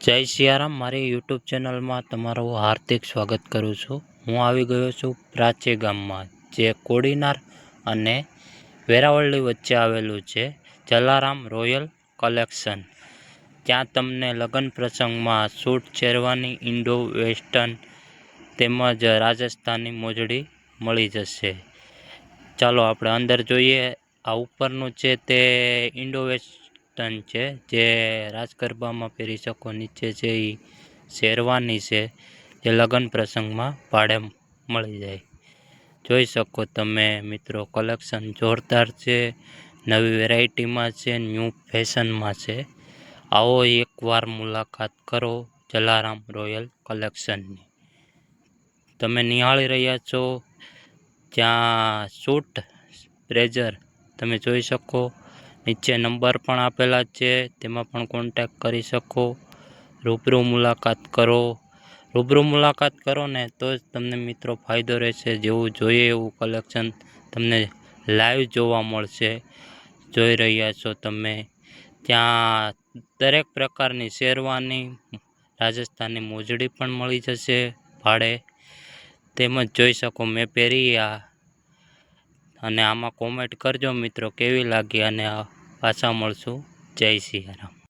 જય સિયારામ, મારી યુટ્યુબ ચેનલમાં તમારું હાર્દિક સ્વાગત કરું છું। હું આવી ગયો છું પ્રાચી ગામમાં, જે કોડીનાર અને વેરાવળી વચ્ચે આવેલું છે। જલારામ રોયલ કલેક્શન, ત્યાં તમને લગ્ન પ્રસંગમાં સૂટ, શેરવાની, ઇન્ડો વેસ્ટર્ન તેમજ રાજસ્થાની મોજડી મળી જશે। ચાલો આપણે અંદર જોઈએ। આ ઉપરનું છે તે ઇન્ડો વેસ્ટર્ન છે, જે રાજ ગરબામાં પહેરી શકો। નીચે છે એ શેરવાની છે, જે લગ્ન પ્રસંગમાં ભાડે મળી જાય। જોઈ શકો તમે મિત્રો, કલેક્શન જોરદાર છે, નવી વેરાયટીમાં છે, ન્યૂ ફેશનમાં છે। આવો એકવાર મુલાકાત કરો જલારામ રોયલ કલેક્શનની। તમે નિહાળી રહ્યા છો ત્યાં સૂટ બ્લેઝર તમે જોઈ શકો। નીચે નંબર પણ આપેલા છે, તેમાં પણ કોન્ટેક્ટ કરી શકો। રૂબરૂ મુલાકાત કરો। રૂબરૂ મુલાકાત કરો ને તો જ તમને મિત્રો ફાયદો રહેશે। જેવું જોઈએ એવું કલેક્શન તમને લાઈવ જોવા મળશે। જોઈ રહ્યા છો તમે, ત્યાં દરેક પ્રકારની શેરવાની, રાજસ્થાની મોજડી પણ મળી જશે ભાડે। તેમજ જોઈ શકો મેં પહેરી અને આમાં કોમેન્ટ કરજો મિત્રો કેવી લાગી, અને પાછા મળશું। જય સિયારામ।